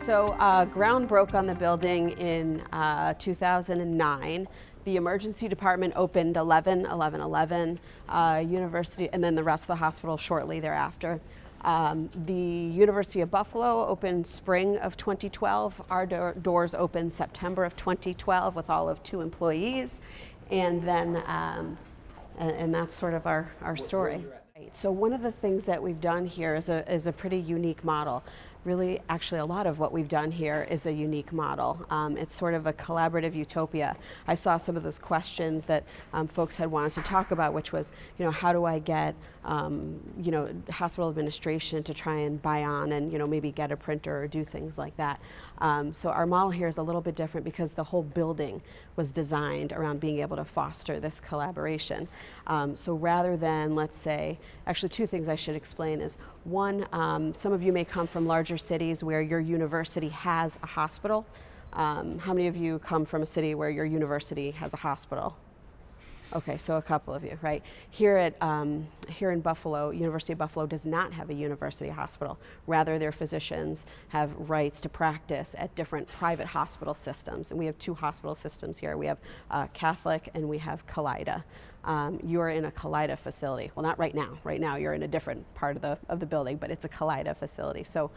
So ground broke on the building in 2009. The emergency department opened 11/11/11, university, and then the rest of the hospital shortly thereafter. The University of Buffalo opened spring of 2012. Our doors opened September of 2012 with all of 2 employees. And then, and that's sort of our story. So one of the things that we've done here is a pretty unique model. Really, actually, a lot of what we've done here is a unique model. It's sort of a collaborative utopia. I saw some of those questions that folks had wanted to talk about, which was, how do I get, hospital administration to try and buy on and, maybe get a printer or do things like that. So our model here is a little bit different because the whole building was designed around being able to foster this collaboration. So rather than, let's say, actually 2 things I should explain is, one, some of you may come from larger cities where your university has a hospital. How many of you come from a city where your university has a hospital? Okay, so a couple of you, right? Here in Buffalo, University of Buffalo does not have a university hospital. Rather, their physicians have rights to practice at different private hospital systems. And we have 2 hospital systems here. We have Catholic and we have Kaleida. You're in a Kaleida facility. Well, not right now. Right now, you're in a different part of the building, but it's a Kaleida facility. So,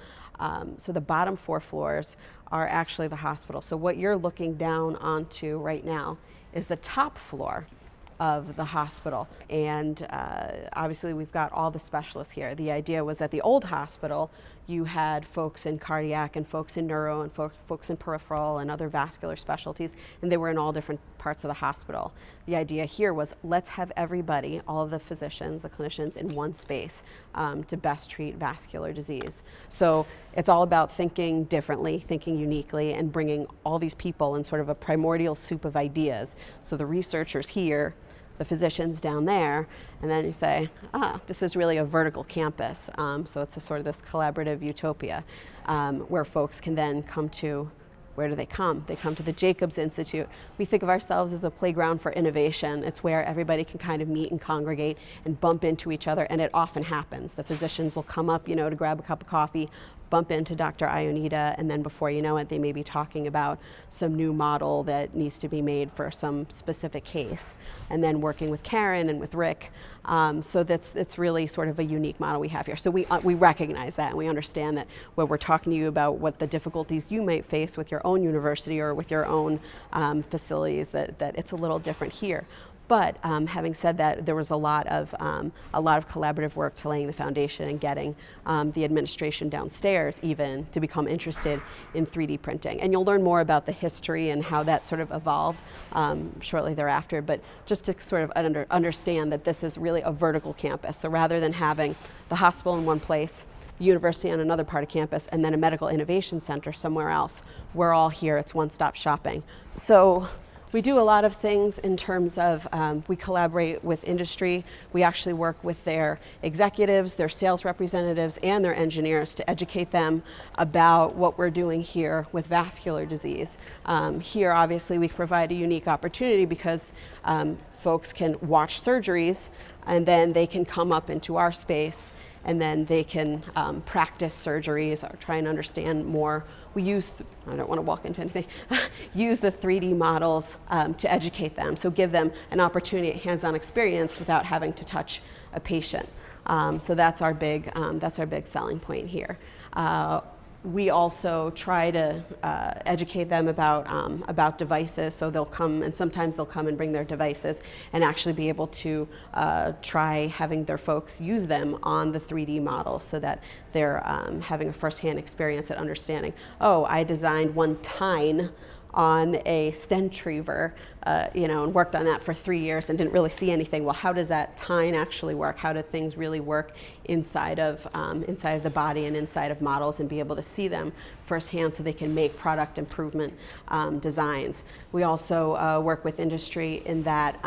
so the bottom 4 floors are actually the hospital. So what you're looking down onto right now is the top floor of the hospital. And obviously we've got all the specialists here. The idea was at the old hospital, you had folks in cardiac and folks in neuro and folks in peripheral and other vascular specialties, and they were in all different parts of the hospital. The idea here was, let's have everybody, all of the physicians, the clinicians, in one space to best treat vascular disease. So it's all about thinking differently, thinking uniquely, and bringing all these people in sort of a primordial soup of ideas. So the researchers here, the physicians down there, and then you say, this is really a vertical campus. So it's a sort of this collaborative utopia where folks can then come to, where do they come? They come to the Jacobs Institute. We think of ourselves as a playground for innovation. It's where everybody can kind of meet and congregate and bump into each other, and it often happens. The physicians will come up, to grab a cup of coffee, bump into Dr. Ionita, and then before you know it, they may be talking about some new model that needs to be made for some specific case, and then working with Karen and with Rick. So it's really sort of a unique model we have here. So we recognize that, and we understand that when we're talking to you about what the difficulties you might face with your own university or with your own facilities, that it's a little different here. But having said that, there was a lot of collaborative work to laying the foundation and getting the administration downstairs even to become interested in 3D printing. And you'll learn more about the history and how that sort of evolved shortly thereafter. But just to sort of understand that this is really a vertical campus. So rather than having the hospital in one place, the university on another part of campus, and then a medical innovation center somewhere else, we're all here. It's one-stop shopping. So we do a lot of things in terms of, we collaborate with industry. We actually work with their executives, their sales representatives, and their engineers to educate them about what we're doing here with vascular disease. Here, obviously, we provide a unique opportunity because folks can watch surgeries, and then they can come up into our space, and then they can practice surgeries or try and understand more. We use, I don't want to walk into anything, use the 3D models to educate them. So give them an opportunity at hands-on experience without having to touch a patient. So that's our big selling point here. We also try to educate them about devices, so they'll come, and sometimes they'll come and bring their devices and actually be able to try having their folks use them on the 3D model so that they're having a first-hand experience at understanding, oh, I designed one tine on a stent retriever, and worked on that for 3 years and didn't really see anything. Well, how does that tine actually work? How do things really work inside of the body and inside of models, and be able to see them firsthand so they can make product improvement designs? We also work with industry in that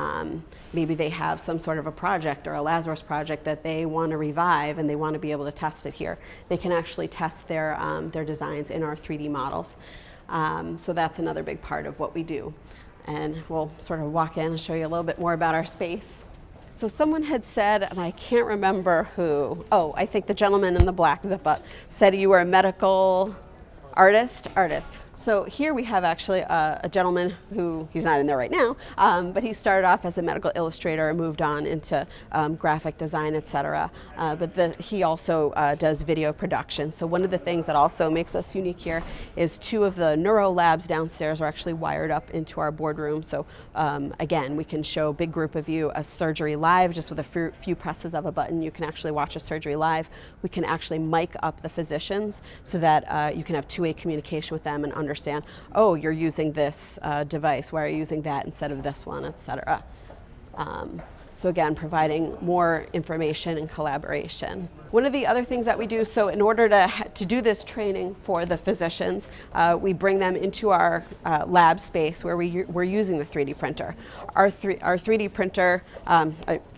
maybe they have some sort of a project or a Lazarus project that they want to revive, and they want to be able to test it here. They can actually test their designs in our 3D models. So that's another big part of what we do. And we'll sort of walk in and show you a little bit more about our space. So someone had said, and I can't remember who, I think the gentleman in the black zip-up, said you were a medical Artist. So here we have actually a gentleman who, he's not in there right now, but he started off as a medical illustrator and moved on into graphic design, etc. But he also does video production. So one of the things that also makes us unique here is 2 of the neuro labs downstairs are actually wired up into our boardroom. So again, we can show a big group of you a surgery live, just with a few presses of a button. You can actually watch a surgery live. We can actually mic up the physicians so that you can have two-way communication with them and understand, oh, you're using this device, why are you using that instead of this one, etc. So again, providing more information and collaboration. One of the other things that we do, so in order to do this training for the physicians, we bring them into our lab space where we're using the 3D printer. Our 3D printer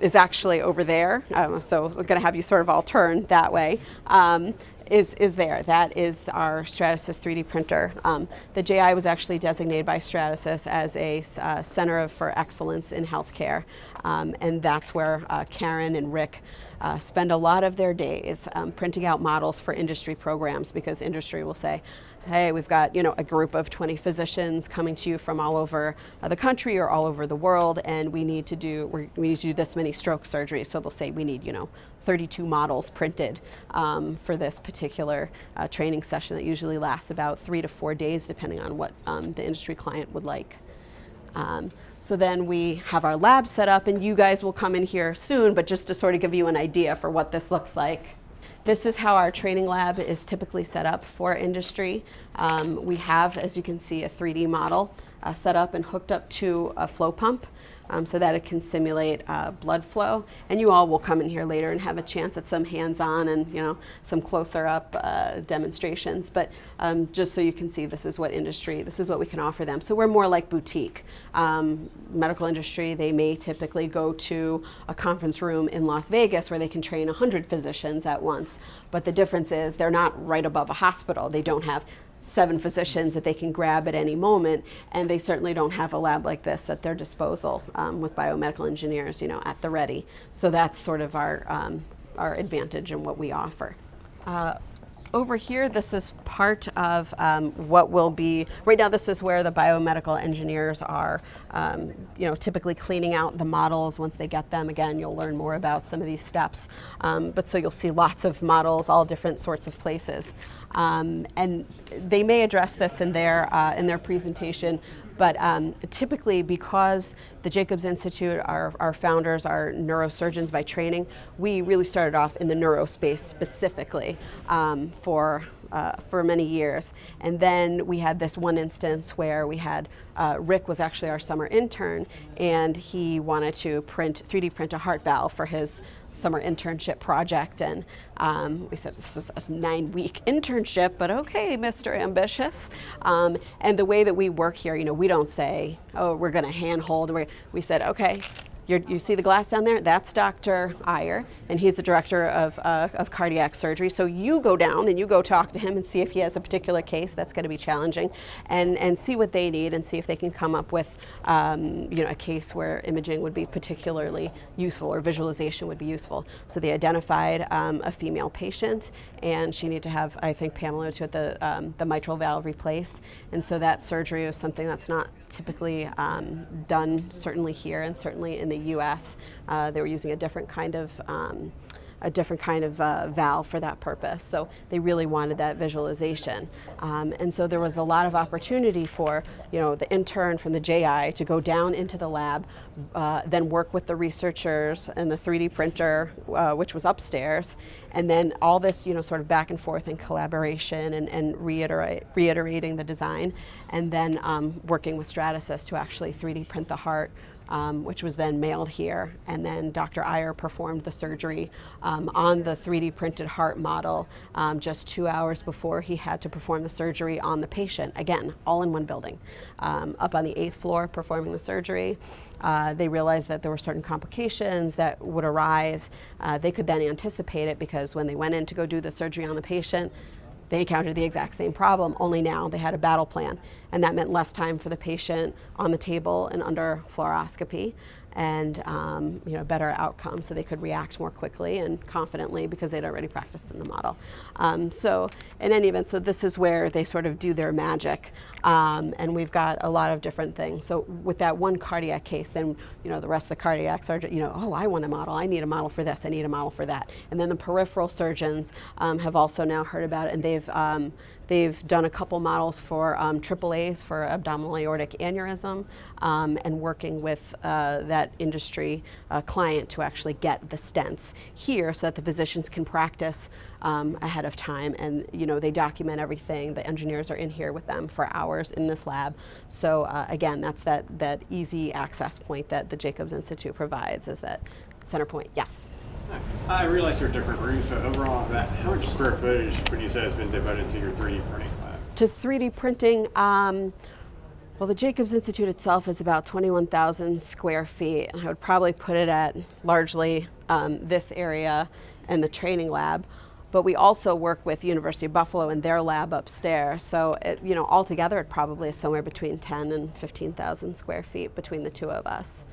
is actually over there, so we're going to have you sort of all turn that way. Is there. That is our Stratasys 3D printer. The JI was actually designated by Stratasys as a center for excellence in healthcare, and that's where Karen and Rick spend a lot of their days printing out models for industry programs, because industry will say, hey, we've got a group of 20 physicians coming to you from all over the country or all over the world, and we need to do this many stroke surgeries. So they'll say we need 32 models printed for this particular training session that usually lasts about 3 to 4 days, depending on what the industry client would like. So then we have our lab set up, and you guys will come in here soon, but just to sort of give you an idea for what this looks like. This is how our training lab is typically set up for industry. We have, as you can see, a 3D model set up and hooked up to a flow pump so that it can simulate blood flow. And you all will come in here later and have a chance at some hands-on and some closer up demonstrations. But just so you can see, this is what we can offer them. So we're more like boutique. Medical industry, they may typically go to a conference room in Las Vegas where they can train 100 physicians at once. But the difference is they're not right above a hospital. They don't have 7 physicians that they can grab at any moment, and they certainly don't have a lab like this at their disposal with biomedical engineers, at the ready. So that's sort of our advantage and what we offer. Over here, this is part of what will be, right now this is where the biomedical engineers are, typically cleaning out the models once they get them. Again, you'll learn more about some of these steps. But so you'll see lots of models, all different sorts of places. And they may address this in their presentation, but typically, because the Jacobs Institute, our founders are neurosurgeons by training, we really started off in the neuro space specifically for many years. And then we had this one instance where we had, Rick was actually our summer intern, and he wanted to 3D print a heart valve for his summer internship project, and we said, this is a 9-week internship, but okay, Mr. Ambitious. And the way that we work here, we don't say, oh, we're going to handhold. We said, okay, you see the glass down there? That's Dr. Iyer, and he's the director of cardiac surgery. So you go down and you go talk to him and see if he has a particular case that's going to be challenging, and see what they need and see if they can come up with a case where imaging would be particularly useful or visualization would be useful. So they identified a female patient, and she needed to have, I think Pamela to the mitral valve replaced, and so that surgery was something that's not typically done, certainly here and certainly in the U.S. They were using a different kind of valve for that purpose. So they really wanted that visualization. And so there was a lot of opportunity for the intern from the JI to go down into the lab, then work with the researchers and the 3D printer, which was upstairs, and then all this sort of back and forth and collaboration and reiterating the design, and then working with Stratasys to actually 3D print the heart, which was then mailed here. And then Dr. Iyer performed the surgery on the 3D printed heart model just 2 hours before he had to perform the surgery on the patient. Again, all in one building. Up on the 8th floor performing the surgery. They realized that there were certain complications that would arise. They could then anticipate it, because when they went in to go do the surgery on the patient, they encountered the exact same problem, only now they had a battle plan. And that meant less time for the patient on the table and under fluoroscopy. and better outcomes, so they could react more quickly and confidently because they'd already practiced in the model. So in any event, so this is where they sort of do their magic, and we've got a lot of different things. So with that one cardiac case, then the rest of the cardiacs are, oh, I want a model. I need a model for this. I need a model for that. And then the peripheral surgeons have also now heard about it, and they've done a couple models for AAAs for abdominal aortic aneurysm, and working with that industry client to actually get the stents here so that the physicians can practice ahead of time, and they document everything. The engineers are in here with them for hours in this lab. So again, that's that easy access point that the Jacobs Institute provides, is that center point. Yes? I realize there are different rooms, but overall, how much square footage would you say has been devoted to your 3D printing lab? To 3D printing, well, the Jacobs Institute itself is about 21,000 square feet, and I would probably put it at largely this area and the training lab. But we also work with University of Buffalo in their lab upstairs. So, altogether, it probably is somewhere between 10 and 15,000 square feet between the two of us.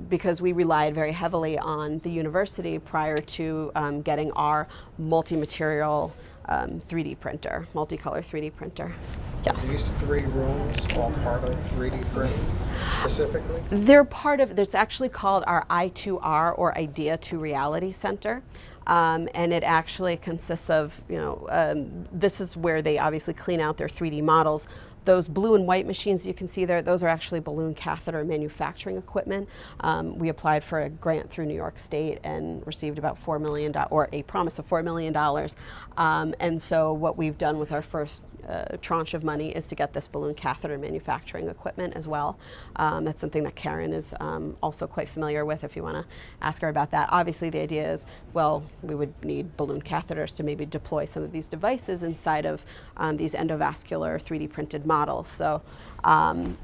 Because we relied very heavily on the university prior to getting our multi-material 3D printer, multicolor 3D printer. Yes. Are these 3 rooms all part of 3D print specifically? They're part of, it's actually called our I2R, or Idea to Reality Center. And it actually consists of, this is where they obviously clean out their 3D models. Those blue and white machines you can see there, those are actually balloon catheter manufacturing equipment. We applied for a grant through New York State and received about $4 million, or a promise of $4 million. And so what we've done with our first tranche of money is to get this balloon catheter manufacturing equipment as well. That's something that Karen is also quite familiar with, if you want to ask her about that. Obviously the idea is, well, we would need balloon catheters to maybe deploy some of these devices inside of these endovascular 3D printed models. So,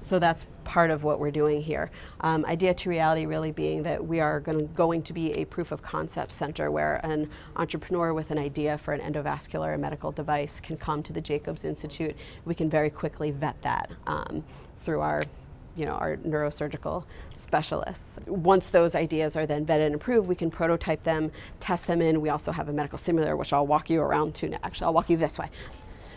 so that's part of what we're doing here. Idea to reality really being that we are going to be a proof of concept center where an entrepreneur with an idea for an endovascular medical device can come to the Jacobs Institute. We can very quickly vet that through our neurosurgical specialists. Once those ideas are then vetted and approved, we can prototype them, test them in. We also have a medical simulator, which I'll walk you around to. Actually, I'll walk you this way.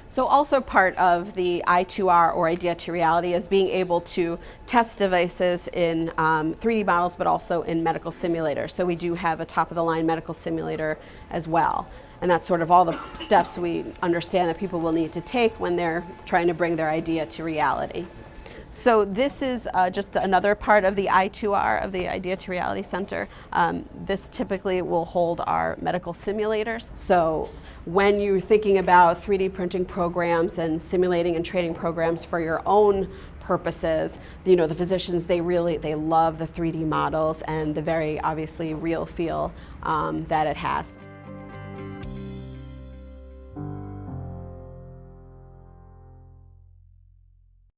So also part of the I2R, or Idea to Reality, is being able to test devices in 3D models, but also in medical simulators. So we do have a top-of-the-line medical simulator as well. And that's sort of all the steps we understand that people will need to take when they're trying to bring their idea to reality. So this is just another part of the I2R, of the Idea to Reality Center. This typically will hold our medical simulators. So when you're thinking about 3D printing programs and simulating and training programs for your own purposes, the physicians, they love the 3D models and the very obviously real feel that it has.